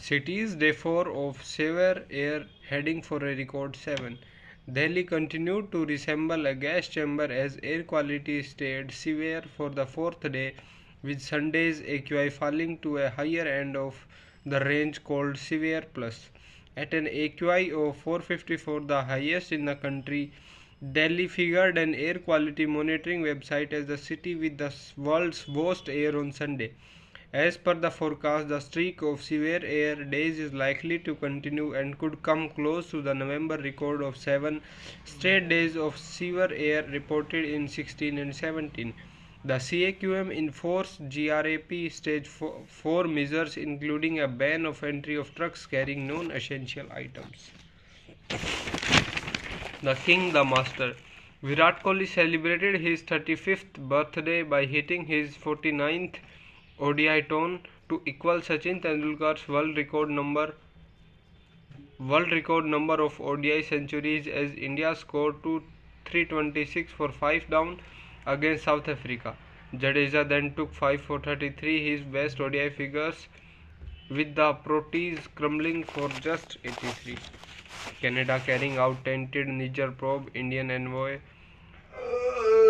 Cities Day 4 of Saver Air heading for a record 7. Delhi continued to resemble a gas chamber as air quality stayed severe for the fourth day, with Sunday's AQI falling to a higher end of the range called Severe Plus. At an AQI of 454, the highest in the country, Delhi figured an air quality monitoring website as the city with the world's worst air on Sunday. As per the forecast, the streak of severe air days is likely to continue and could come close to the November record of 7 straight days of severe air reported in 16 and 17. The CAQM enforced GRAP stage 4 measures, including a ban of entry of trucks carrying non-essential items. The King, the Master. Virat Kohli celebrated his 35th birthday by hitting his 49th ODI ton to equal Sachin Tendulkar's world record number of ODI centuries as India scored to 326 for 5 down against South Africa. Jadeja then took 5 for 33, his best ODI figures, with the Proteas crumbling for just 83. Canada carrying out tainted Niger probe, Indian envoy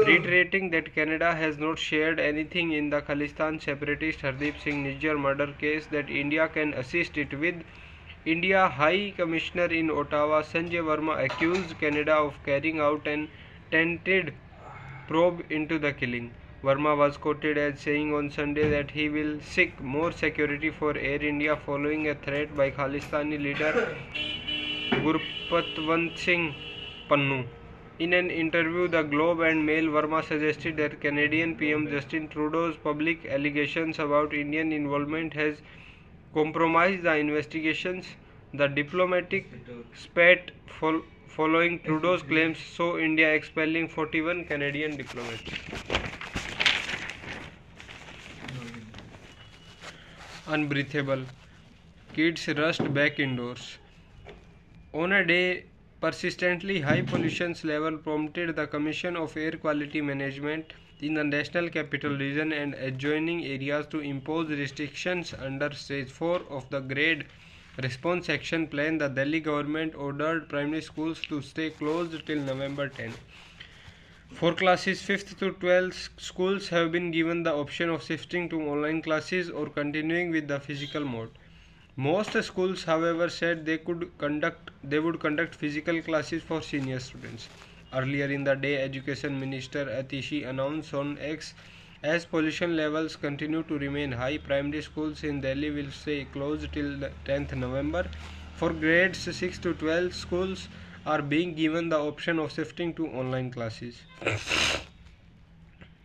reiterating that Canada has not shared anything in the Khalistan separatist Hardeep Singh Nijjar murder case that India can assist it with. India High Commissioner in Ottawa Sanjay Verma accused Canada of carrying out an tainted probe into the killing. Verma was quoted as saying on Sunday that he will seek more security for Air India following a threat by Khalistani leader Gurpatwant Singh Pannu. In an interview, the Globe and Mail, Verma suggested that Canadian PM Justin Trudeau's public allegations about Indian involvement has compromised the investigations. The diplomatic spat following Trudeau's claims saw India expelling 41 Canadian diplomats. Unbreathable. Kids rushed back indoors. On a day persistently high pollution level prompted the Commission of Air Quality Management in the National Capital Region and adjoining areas to impose restrictions under Stage 4 of the Grade Response Action Plan. The Delhi government ordered primary schools to stay closed till November 10. For classes 5th to 12th, schools have been given the option of shifting to online classes or continuing with the physical mode. Most schools, however, said they would conduct physical classes for senior students. Earlier in the day, Education Minister Atishi announced on X, as pollution levels continue to remain high, primary schools in Delhi will stay closed till 10th November. For grades 6 to 12, schools are being given the option of shifting to online classes.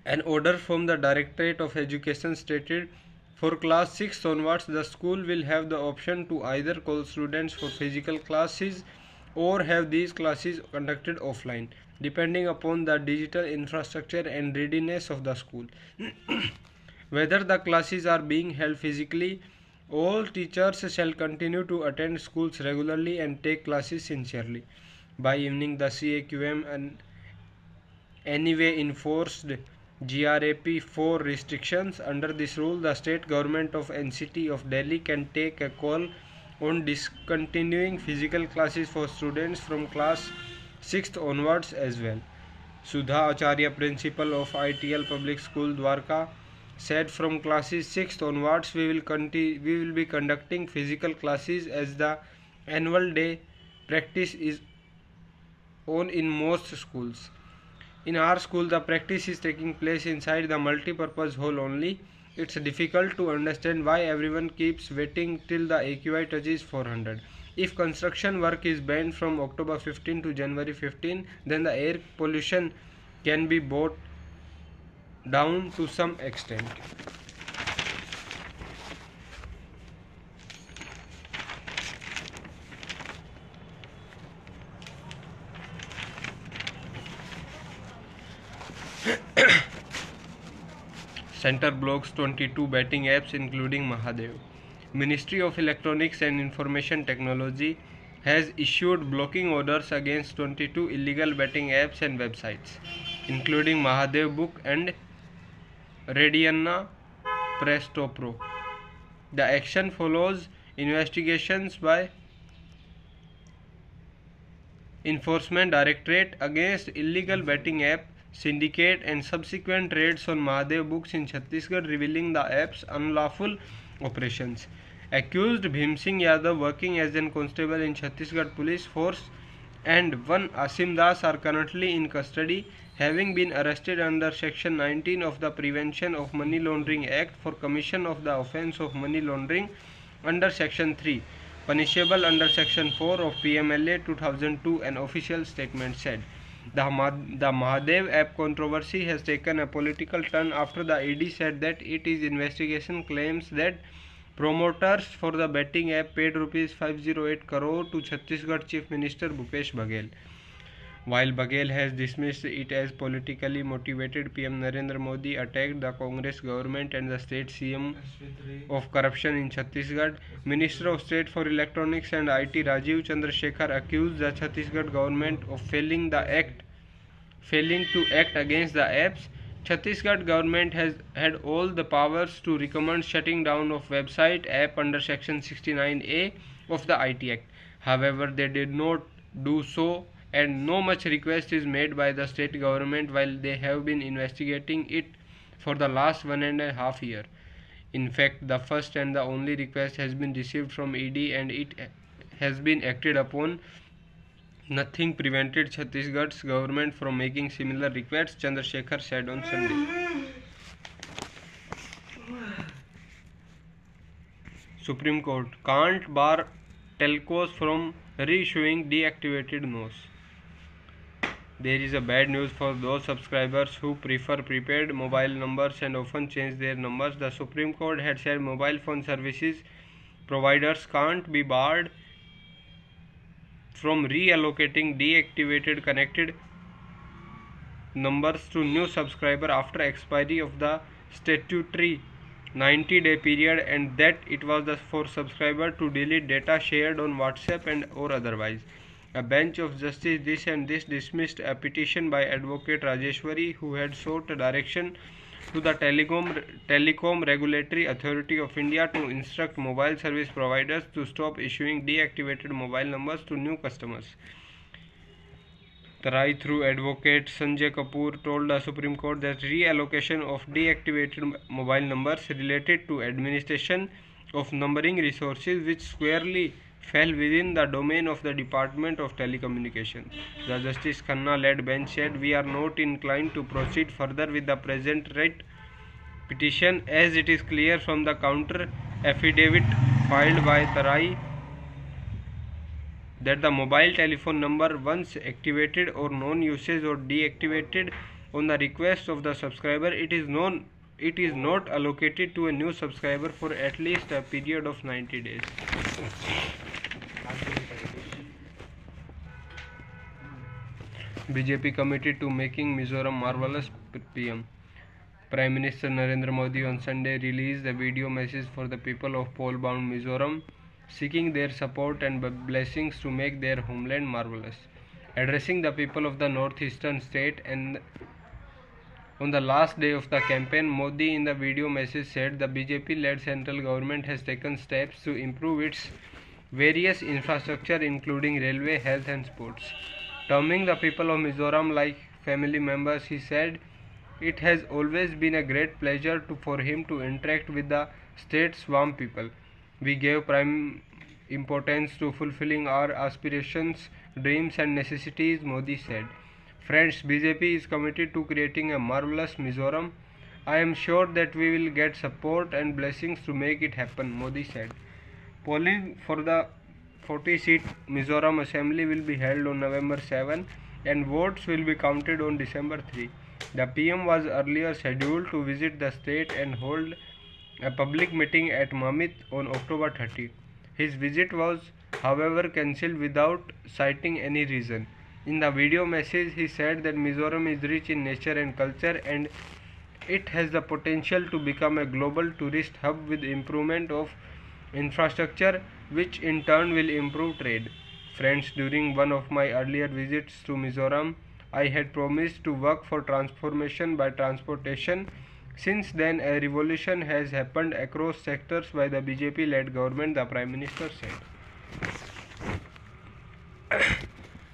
An order from the Directorate of Education stated, for class 6 onwards, the school will have the option to either call students for physical classes or have these classes conducted offline, depending upon the digital infrastructure and readiness of the school. Whether the classes are being held physically, all teachers shall continue to attend schools regularly and take classes sincerely. By evening, the CAQM anyway enforced GRAP 4 restrictions. Under this rule, the state government of NCT of Delhi can take a call on discontinuing physical classes for students from class 6th onwards as well. Sudha Acharya, principal of ITL Public School Dwarka, said from classes 6th onwards we will be conducting physical classes as the annual day practice is on in most schools. In our school, the practice is taking place inside the multi-purpose hall only. It's difficult to understand why everyone keeps waiting till the AQI touches 400. If construction work is banned from October 15 to January 15, then the air pollution can be brought down to some extent. Center blocks 22 betting apps including Mahadev. Ministry of Electronics and Information Technology has issued blocking orders against 22 illegal betting apps and websites, including Mahadev Book and Radiana Presto Pro. The action follows investigations by Enforcement Directorate against illegal betting app syndicate and subsequent raids on Mahadev books in Chhattisgarh revealing the app's unlawful operations. Accused Bhim Singh Yadav, working as a constable in Chhattisgarh police force, and one Asim Das are currently in custody, having been arrested under Section 19 of the Prevention of Money Laundering Act for commission of the offence of money laundering under Section 3, punishable under Section 4 of PMLA 2002, an official statement said. The Mahadev app controversy has taken a political turn after the ED said that its investigation claims that promoters for the betting app paid rupees 508 crore to Chhattisgarh Chief Minister Bhupesh Baghel. While Baghel has dismissed it as politically motivated, PM Narendra Modi attacked the Congress government and the state CM of corruption in Chhattisgarh. Minister of State for Electronics and IT Rajiv Chandrasekhar accused the Chhattisgarh government of failing to act against the apps. Chhattisgarh government has had all the powers to recommend shutting down of website app under Section 69A of the IT Act. However, they did not do so, and no much request is made by the state government while they have been investigating it for the last 1.5 years. In fact, the first and the only request has been received from ED and it has been acted upon. Nothing prevented Chhattisgarh's government from making similar requests, Chandrasekhar said on Sunday. Supreme Court can't bar telcos from reissuing deactivated NOS. There is a bad news for those subscribers who prefer prepaid mobile numbers and often change their numbers. The Supreme Court had said mobile phone services providers can't be barred from reallocating deactivated connected numbers to new subscriber after expiry of the statutory 90-day period, and that it was for subscriber to delete data shared on WhatsApp and or otherwise. A bench of Justice dismissed a petition by Advocate Rajeshwari, who had sought a direction to the Telecom Regulatory Authority of India to instruct mobile service providers to stop issuing deactivated mobile numbers to new customers. The right through Advocate Sanjay Kapoor told the Supreme Court that reallocation of deactivated mobile numbers related to administration of numbering resources which squarely fell within the domain of the Department of Telecommunications. The Justice Khanna-led bench said, "We are not inclined to proceed further with the present writ petition as it is clear from the counter affidavit filed by Tarai that the mobile telephone number once activated or non-usage or deactivated on the request of the subscriber, it is not allocated to a new subscriber for at least a period of 90 days. BJP committed to making Mizoram marvelous, PM. Prime Minister Narendra Modi on Sunday released a video message for the people of pole-bound Mizoram, seeking their support and blessings to make their homeland marvelous. Addressing the people of the northeastern state and on the last day of the campaign, Modi in the video message said the BJP-led central government has taken steps to improve its various infrastructure including railway, health and sports. Terming the people of Mizoram like family members, he said it has always been a great pleasure for him to interact with the state's Swam people. We gave prime importance to fulfilling our aspirations, dreams and necessities, Modi said. Friends, BJP is committed to creating a marvelous Mizoram. I am sure that we will get support and blessings to make it happen, Modi said. Polling for the 40-seat Mizoram Assembly will be held on November 7 and votes will be counted on December 3. The PM was earlier scheduled to visit the state and hold a public meeting at Mamit on October 30. His visit was, however, cancelled without citing any reason. In the video message, he said that Mizoram is rich in nature and culture and it has the potential to become a global tourist hub with improvement of infrastructure, which in turn will improve trade. Friends, during one of my earlier visits to Mizoram, I had promised to work for transformation by transportation, Since then, a revolution has happened across sectors by the BJP-led government, the Prime Minister said.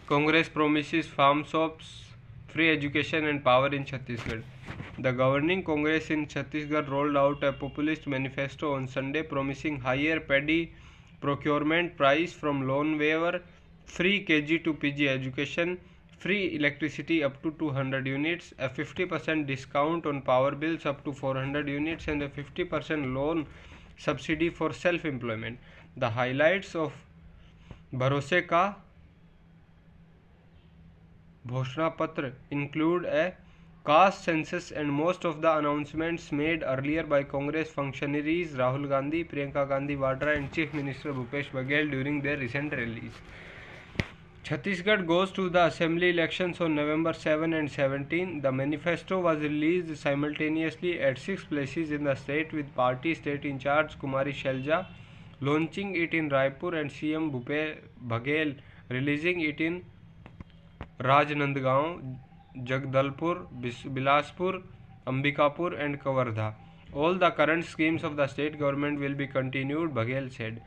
Congress promises farm shops, free education and power in Chhattisgarh. The governing Congress in Chhattisgarh rolled out a populist manifesto on Sunday promising higher paddy procurement price from loan waiver, free KG to PG education, free electricity up to 200 units, a 50% discount on power bills up to 400 units and a 50% loan subsidy for self-employment. The highlights of Bharose Ka Ghoshna Patra include a caste census and most of the announcements made earlier by Congress functionaries Rahul Gandhi, Priyanka Gandhi Vadra and Chief Minister Bhupesh Baghel during their recent rallies. Chhattisgarh goes to the assembly elections on November 7 and 17. The manifesto was released simultaneously at 6 places in the state with party state in charge Kumari Shelja launching it in Raipur and CM Bhupesh Baghel releasing it in Rajnandgaon, Jagdalpur, Bilaspur, Ambikapur and Kavardha. All the current schemes of the state government will be continued, Baghel said.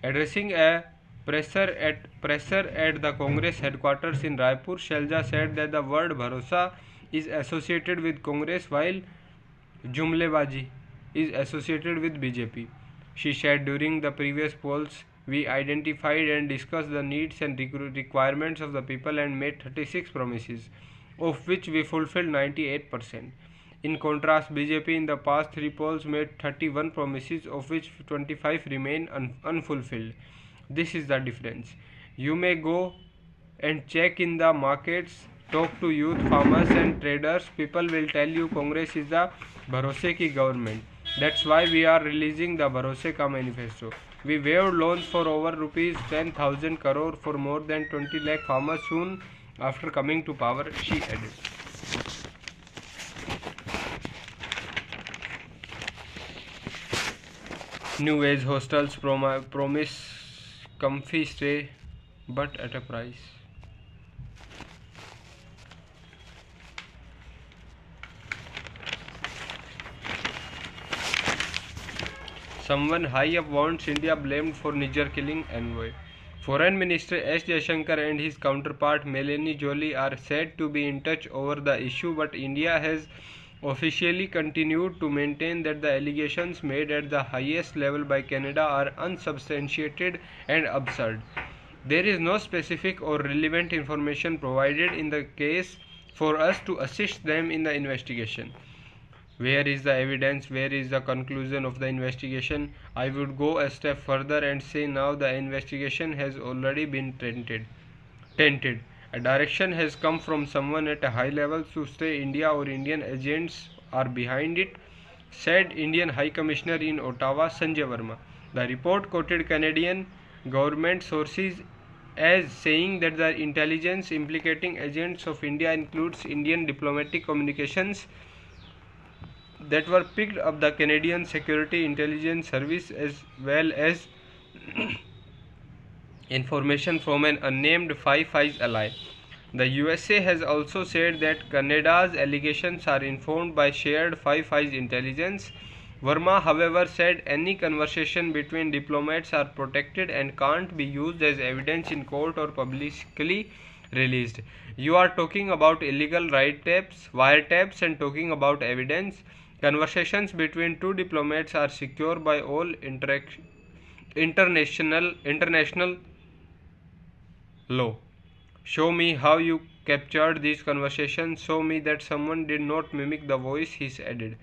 Addressing a presser at the Congress headquarters in Raipur, Shelja said that the word Bharosa is associated with Congress while Jumlebaji is associated with BJP. She said during the previous polls, we identified and discussed the needs and requirements of the people and made 36 promises, of which we fulfilled 98%. In contrast, BJP in the past 3 polls made 31 promises, of which 25 remain unfulfilled. This is the difference. You may go and check in the markets, talk to youth, farmers and traders. People will tell you Congress is the Bharose Ki government. That's why we are releasing the Bharose Ka manifesto. We waived loans for over rupees 10,000 crore for more than 20 lakh farmers soon after coming to power, she added. New age hostels promise comfy stay but at a price. Someone high up wants India blamed for Niger killing envoy. Foreign Minister S. Jaishankar and his counterpart Melanie Joly are said to be in touch over the issue, but India has officially continued to maintain that the allegations made at the highest level by Canada are unsubstantiated and absurd. There is no specific or relevant information provided in the case for us to assist them in the investigation. Where is the evidence? Where is the conclusion of the investigation? I would go a step further and say now the investigation has already been tainted. A direction has come from someone at a high level to say India or Indian agents are behind it, said Indian High Commissioner in Ottawa Sanjay Verma. The report quoted Canadian government sources as saying that the intelligence implicating agents of India includes Indian diplomatic communications that were picked up the Canadian Security Intelligence Service as well as information from an unnamed Five Eyes ally. The USA has also said that Canada's allegations are informed by shared Five Eyes intelligence. Verma, however, said any conversation between diplomats are protected and can't be used as evidence in court or publicly released. You are talking about illegal wiretaps and talking about evidence. Conversations between two diplomats are secure by all international law. Show me how you captured these conversations. Show me that someone did not mimic the voice, he added.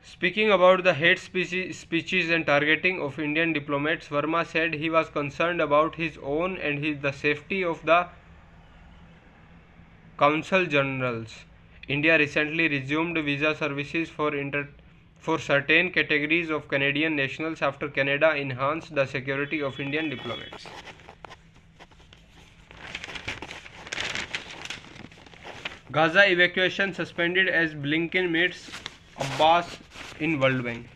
Speaking about the hate speeches and targeting of Indian diplomats, Verma said he was concerned about his own and the safety of the consul generals. India recently resumed visa services for certain categories of Canadian nationals after Canada enhanced the security of Indian diplomats. Gaza evacuation suspended as Blinken meets Abbas in World Bank.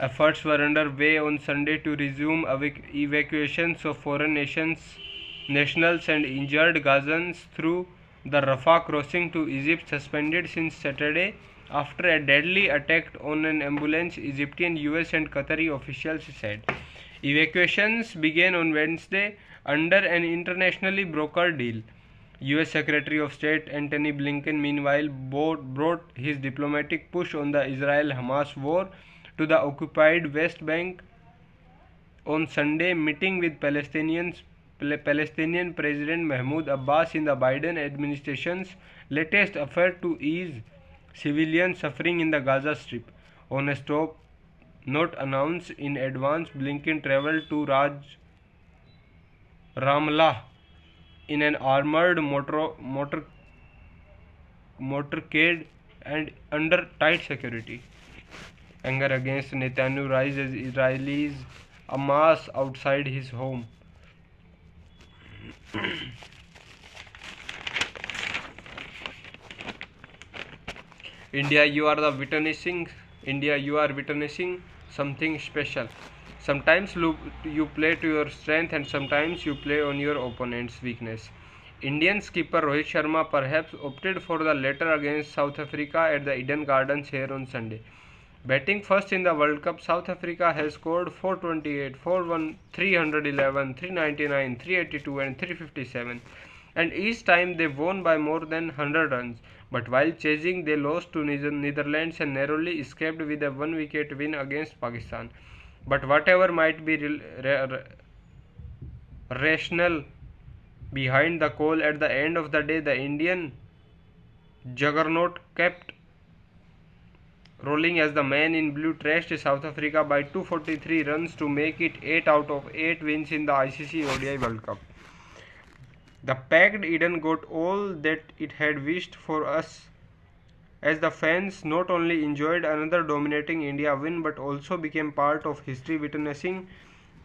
Efforts were underway on Sunday to resume evacuations of foreign nationals and injured Gazans through the Rafah crossing to Egypt, suspended since Saturday after a deadly attack on an ambulance, Egyptian, US, and Qatari officials said. Evacuations began on Wednesday under an internationally brokered deal. US Secretary of State Antony Blinken, meanwhile, brought his diplomatic push on the Israel-Hamas war to the occupied West Bank on Sunday, meeting with Palestinian President Mahmoud Abbas in the Biden administration's latest effort to ease civilian suffering in the Gaza Strip. On a stop not announced in advance, Blinken traveled to Ramallah in an armored motorcade and under tight security. Anger against Netanyahu rises as Israelis amass outside his home. India, you are witnessing something special. Sometimes you play to your strength and sometimes you play on your opponent's weakness. Indian skipper Rohit Sharma perhaps opted for the latter against South Africa at the Eden Gardens here on Sunday. Batting first in the World Cup, South Africa has scored 428, 311, 399, 382 and 357, and each time they won by more than 100 runs. But while chasing, they lost to Netherlands and narrowly escaped with a one-wicket win against Pakistan. But whatever might be rational behind the call, at the end of the day, the Indian juggernaut kept rolling as the man in blue trashed South Africa by 243 runs to make it 8 out of 8 wins in the ICC ODI World Cup. The packed Eden got all that it had wished for us, as the fans not only enjoyed another dominating India win but also became part of history, witnessing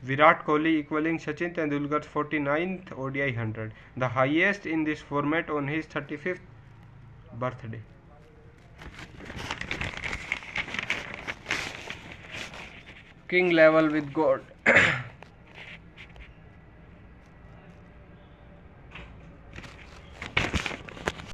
Virat Kohli equaling Sachin Tendulkar's 49th ODI 100, the highest in this format, on his 35th birthday. King level with God.